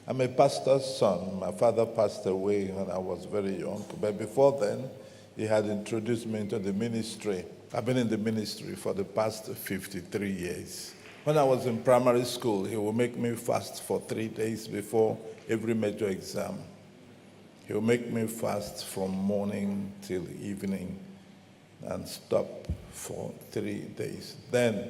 I'm a pastor's son. My father passed away when I was very young. But before then, he had introduced me into the ministry. I've been in the ministry for the past 53 years. When I was in primary school, he would make me fast for 3 days before every major exam. He would make me fast from morning till evening and stop for 3 days. Then,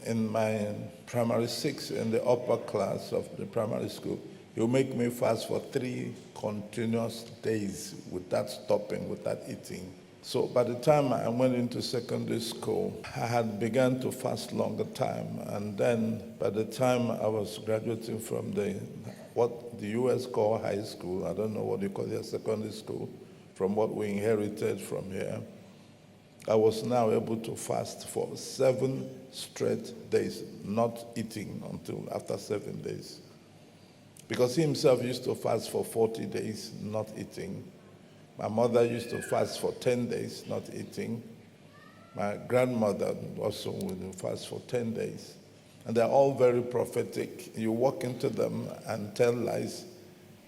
in my primary 6, in the upper class of the primary school, he would make me fast for 3 continuous days without stopping, without eating. So by the time I went into secondary school, I had begun to fast longer time. And then by the time I was graduating from what the US call high school, I don't know what you call it, secondary school, from what we inherited from here, I was now able to fast for 7 straight days, not eating until after 7 days. Because he himself used to fast for 40 days, not eating. My mother used to fast for 10 days, not eating. My grandmother also would fast for 10 days. And they're all very prophetic. You walk into them and tell lies.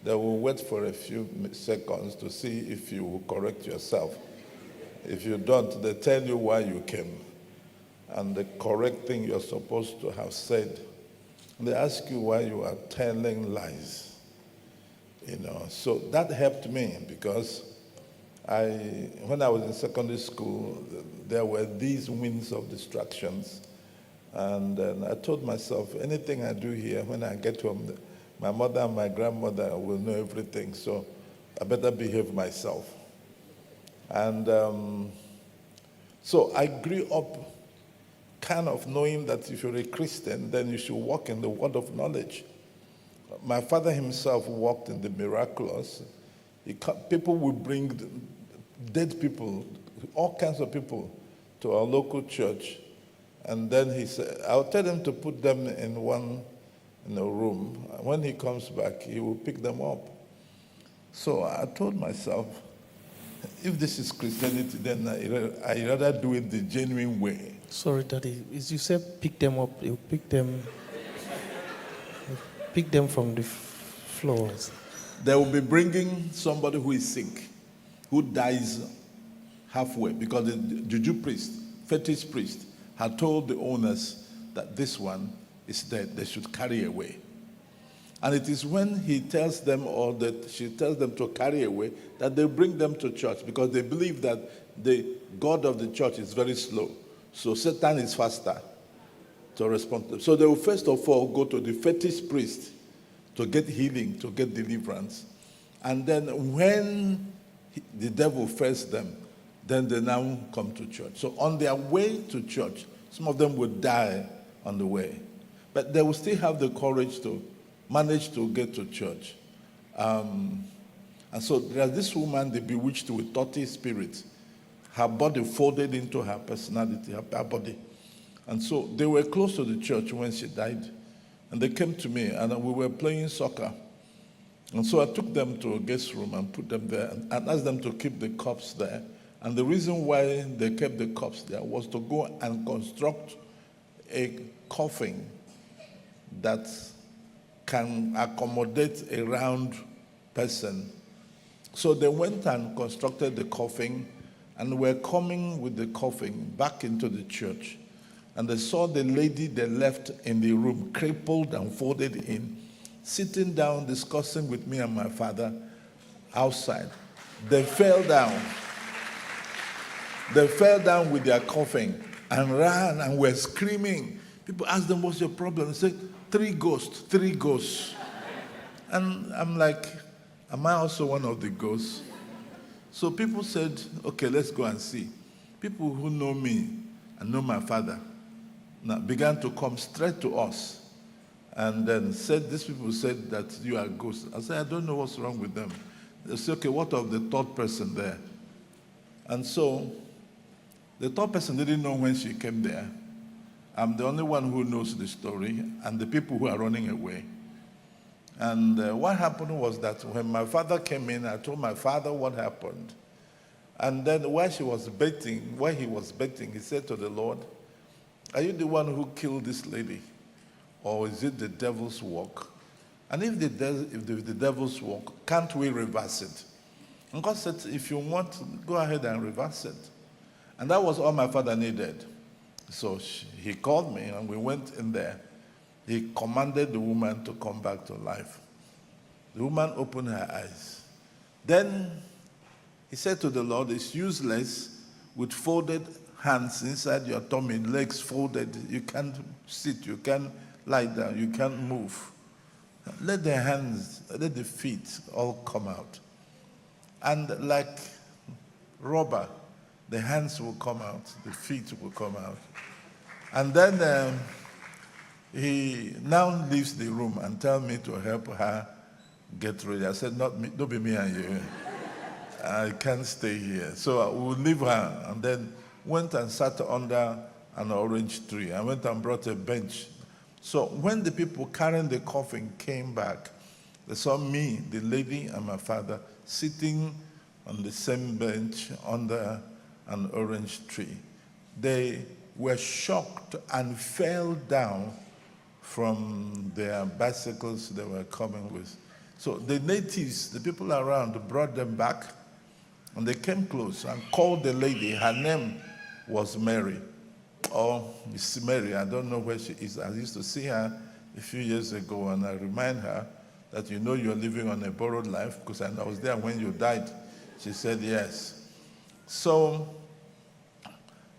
They will wait for a few seconds to see if you will correct yourself. If you don't, they tell you why you came and the correct thing you're supposed to have said. They ask you why you are telling lies. So that helped me because when I was in secondary school, there were these winds of distractions. And I told myself, anything I do here, when I get home, my mother and my grandmother will know everything, so I better behave myself. And so I grew up kind of knowing that if you're a Christian, then you should walk in the word of knowledge. My father himself walked in the miraculous. People would bring dead people, all kinds of people, to our local church. And then he said, I'll tell him to put them in a room. When he comes back, he will pick them up. So I told myself, if this is Christianity, then I rather do it the genuine way. Sorry, Daddy. As you said, pick them up. You pick them from the floors. They will be bringing somebody who is sick, who dies halfway, because the juju priest, fetish priest, had told the owners that this one is dead. They should carry away. And it is when he tells them, or that she tells them to carry away, that they bring them to church, because they believe that the God of the church is very slow. So Satan is faster to respond to them. So they will first of all go to the fetish priest to get healing, to get deliverance. And then when the devil fails them, then they now come to church. So on their way to church, some of them would die on the way. But they will still have the courage to manage to get to church. And so there's this woman, they bewitched with 30 spirits. Her body folded into her personality, her body. And so they were close to the church when she died. And they came to me, and we were playing soccer. And so I took them to a guest room and put them there and asked them to keep the cups there. And the reason why they kept the cups there was to go and construct a coffin that can accommodate a round person. So they went and constructed the coffin, and were coming with the coffin back into the church. And they saw the lady they left in the room, crippled and folded in, sitting down discussing with me and my father outside. They fell down. They fell down with their coffin and ran and were screaming. People asked them, what's your problem? They said, 3 ghosts, 3 ghosts. And I'm like, am I also one of the ghosts? So people said, okay, let's go and see. People who know me and know my father now began to come straight to us. And then these people said that you are ghosts. I said, I don't know what's wrong with them. They said, okay, what of the 3rd person there? And so the 3rd person didn't know when she came there. I'm the only one who knows the story, and the people who are running away. And what happened was that when my father came in, I told my father what happened. And then while he was betting, he said to the Lord, are you the one who killed this lady? Or is it the devil's work? And if the devil's work, can't we reverse it? And God said, if you want, go ahead and reverse it. And that was all my father needed. So he called me and we went in there. He commanded the woman to come back to life. The woman opened her eyes. Then he said to the Lord, it's useless with folded hands inside your tummy, legs folded. You can't sit, you can't lie down, you can't move. Let the hands, let the feet all come out. And like rubber, the hands will come out, the feet will come out. And then he now leaves the room and tells me to help her get ready. I said, not me, don't be me and you. I can't stay here. So I will leave her, and then went and sat under an orange tree. I went and brought a bench. So when the people carrying the coffin came back, they saw me, the lady, and my father sitting on the same bench under an orange tree. They were shocked and fell down from their bicycles they were coming with. So the natives, the people around, brought them back, and they came close and called the lady. Her name was Mary, or Miss Mary. I don't know where she is. I used to see her a few years ago, and I remind her that you know you're living on a borrowed life, because I was there when you died. She said yes. So,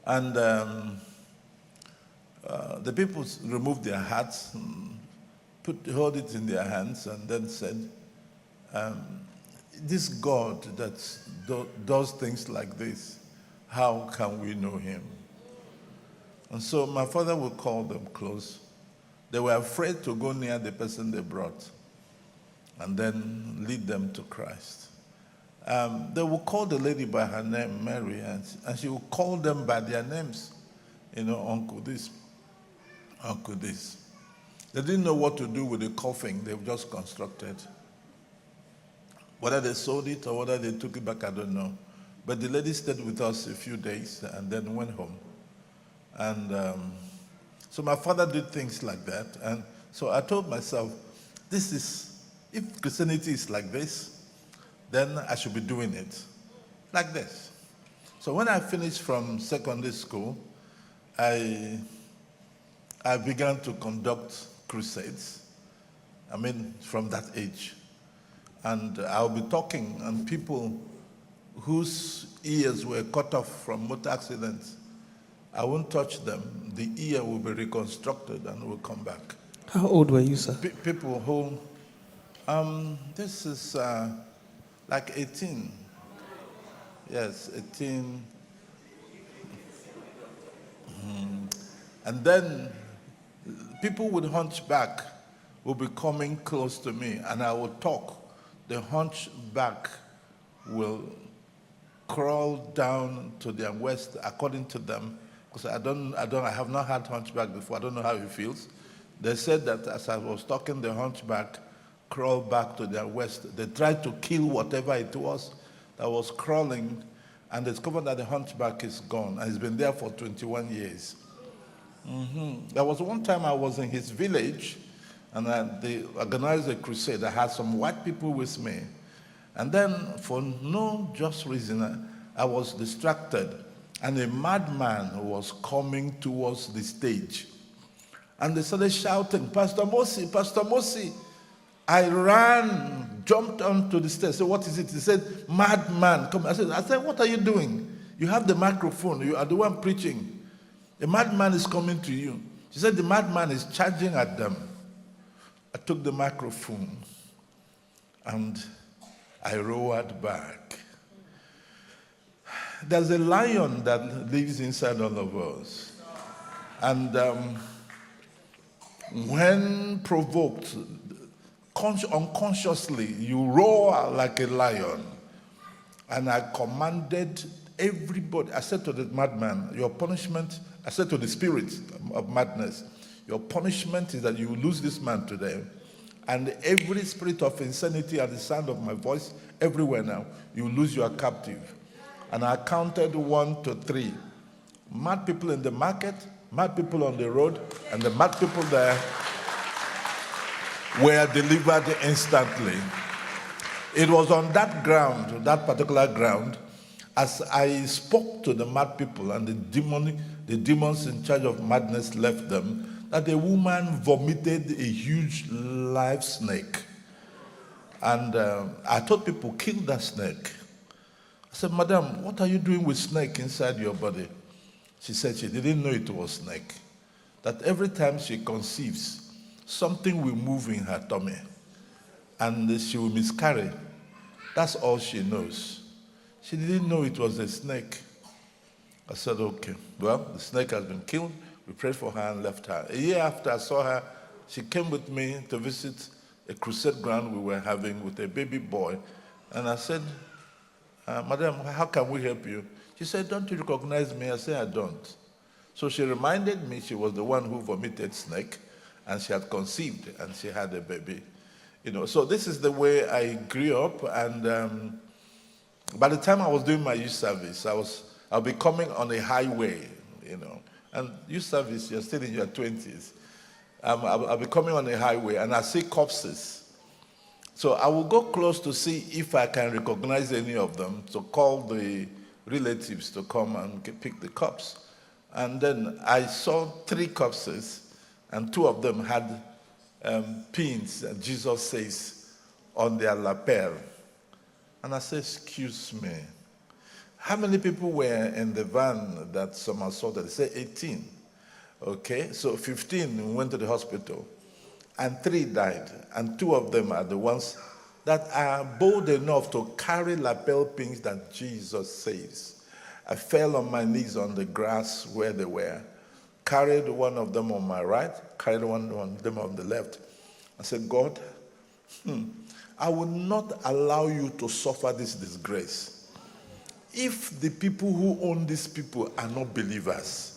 and the people removed their hats, hold it in their hands, and then said, this God that does things like this, how can we know him? And so my father would call them close. They were afraid to go near the person they brought and then lead them to Christ. They would call the lady by her name, Mary, and she would call them by their names. You know, uncle this, uncle this. They didn't know what to do with the coffin they've just constructed. Whether they sold it or whether they took it back, I don't know. But the lady stayed with us a few days and then went home. And so my father did things like that. And so I told myself, if Christianity is like this, then I should be doing it like this. So when I finished from secondary school, I began to conduct crusades. I mean, from that age. And I'll be talking, and people whose ears were cut off from motor accidents, I won't touch them. The ear will be reconstructed and will come back. How old were you, sir? People who, this is like 18. Yes, 18. And then people with hunchback will be coming close to me, and I will talk. The hunchback will crawl down to their waist, according to them, because I have not had hunchback before. I don't know how it feels. They said that as I was talking, the hunchback crawled back to their waist. They tried to kill whatever it was that was crawling, and discovered that the hunchback is gone, and it's been there for 21 years. There was one time I was in his village, and they organized a crusade. I had some white people with me. And then, for no just reason, I was distracted, and a madman was coming towards the stage. And they started shouting, Pastor Mosy, Pastor Mosy. I ran, jumped onto the stage. So what is it? He said, madman, come. I said, what are you doing? You have the microphone. You are the one preaching. A madman is coming to you. She said, the madman is charging at them. I took the microphone and I roared back. There's a lion that lives inside all of us. And when provoked, unconsciously, you roar like a lion. And I commanded everybody. I said to the madman, your punishment, I said to the spirit of madness, your punishment is that you lose this man today. And every spirit of insanity at the sound of my voice, everywhere now, you lose your captive. And I counted 1 to 3. Mad people in the market, mad people on the road, and the mad people there. were delivered instantly. It was on that ground, that particular ground, as I spoke to the mad people and the demons in charge of madness left them, that a woman vomited a huge live snake. And I told people, kill that snake. I said, Madam, what are you doing with snake inside your body? She said she didn't know it was snake. That every time she conceives, something will move in her tummy and she will miscarry. That's all she knows. She didn't know it was a snake. I said, okay, well, the snake has been killed. We prayed for her and left her. A year after I saw her, she came with me to visit a crusade ground we were having with a baby boy. And I said, Madam, how can we help you? She said, don't you recognize me? I said, I don't. So she reminded me she was the one who vomited snake, and she had conceived, and she had a baby. So this is the way I grew up, and by the time I was doing my youth service, I'll be coming on a highway, and youth service, you're still in your 20s. I'll be coming on a highway, and I see corpses. So I will go close to see if I can recognize any of them, to call the relatives to come and pick the corpse. And then I saw 3 corpses, and 2 of them had pins that Jesus says on their lapel. And I said, excuse me, how many people were in the van that some assaulted? They said 18. Okay, so 15 went to the hospital, and 3 died, and 2 of them are the ones that are bold enough to carry lapel pins that Jesus saves. I fell on my knees on the grass where they were, carried one of them on my right, carried one of them on the left. I said, God, I will not allow you to suffer this disgrace. If the people who own these people are not believers,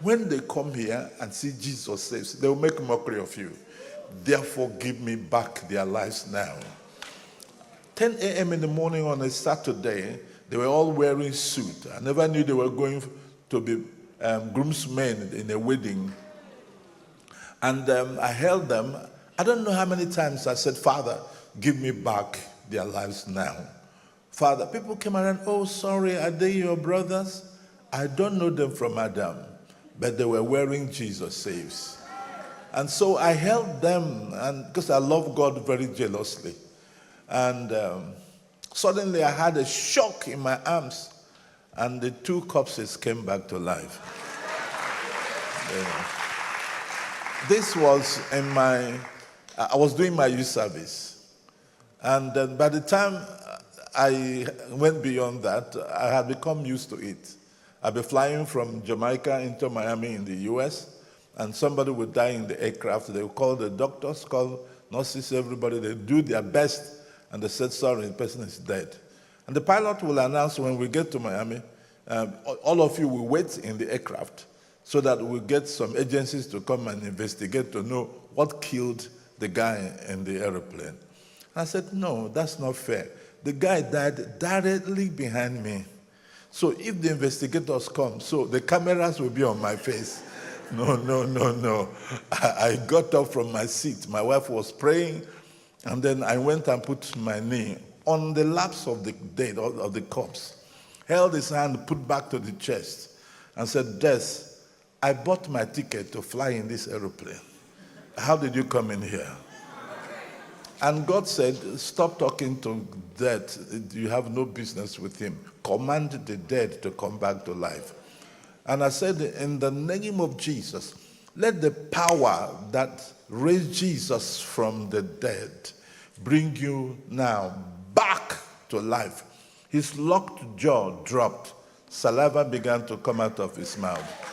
when they come here and see Jesus saves, they will make mockery of you. Therefore, give me back their lives now. 10 a.m. in the morning on a Saturday, they were all wearing suits. I never knew they were going to be groomsmen in a wedding. And I held them. I don't know how many times I said, Father, give me back their lives now. Father, people came around, oh, sorry, are they your brothers? I don't know them from Adam, but they were wearing Jesus saves. And so I held them, and because I love God very jealously. And suddenly I had a shock in my arms, and the 2 corpses came back to life. This was I was doing my youth service. And then by the time I went beyond that, I had become used to it. I'd be flying from Jamaica into Miami in the US, and somebody would die in the aircraft. They would call the doctors, call nurses, everybody. They do their best, and they said, sorry, the person is dead. And the pilot will announce when we get to Miami, all of you will wait in the aircraft so that we'll get some agencies to come and investigate to know what killed the guy in the airplane. I said, no, that's not fair. The guy died directly behind me. So if the investigators come, so the cameras will be on my face. No. I got up from my seat. My wife was praying, and then I went and put my knee on the laps of the dead, of the corpse, held his hand, put back to the chest, and said, Des, I bought my ticket to fly in this aeroplane. How did you come in here? And God said, stop talking to death. You have no business with him. Command the dead to come back to life. And I said, in the name of Jesus, let the power that raised Jesus from the dead bring you now back to life. His locked jaw dropped. Saliva began to come out of his mouth.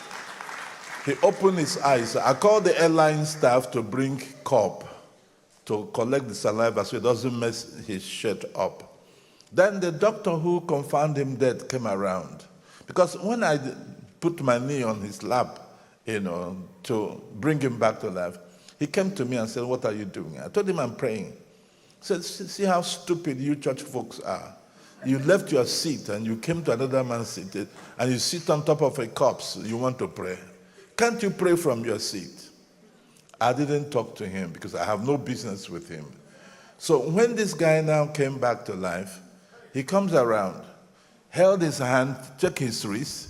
He opened his eyes. I called the airline staff to bring cup to collect the saliva so it doesn't mess his shirt up. Then the doctor who confirmed him dead came around. Because when I put my knee on his lap, to bring him back to life, he came to me and said, what are you doing? I told him I'm praying. He said, see how stupid you church folks are. You left your seat and you came to another man's seat and you sit on top of a corpse. You want to pray. Can't you pray from your seat? I didn't talk to him because I have no business with him. So when this guy now came back to life, he comes around, held his hand, checked his wrist,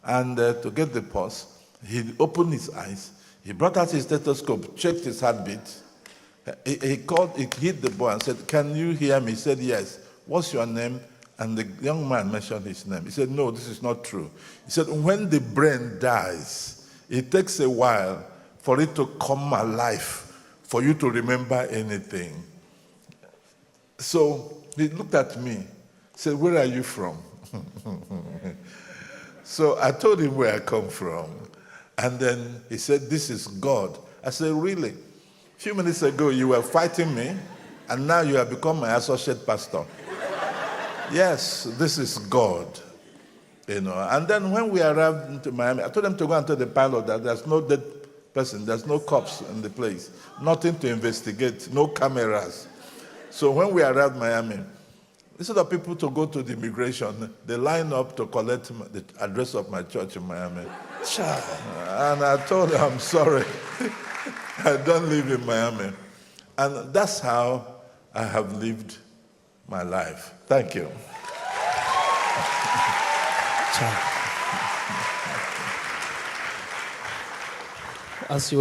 and to get the pulse, he opened his eyes. He brought out his stethoscope, checked his heartbeat. He hit the boy and said, "Can you hear me?" He said, "Yes." "What's your name?" And the young man mentioned his name. He said, "No, this is not true." He said, "When the brain dies, it takes a while for it to come alive, for you to remember anything." So he looked at me, said, "Where are you from?" So I told him where I come from. And then he said, "This is God." I said, "Really? A few minutes ago you were fighting me, and now you have become my associate pastor." "Yes, this is God." And then when we arrived into Miami, I told them to go and tell the pilot that there's no dead person, there's no cops in the place, nothing to investigate, no cameras. So when we arrived in Miami, instead of people to go to the immigration, they line up to collect the address of my church in Miami. And I told them, "I'm sorry, I don't live in Miami." And that's how I have lived my life. Thank you. As you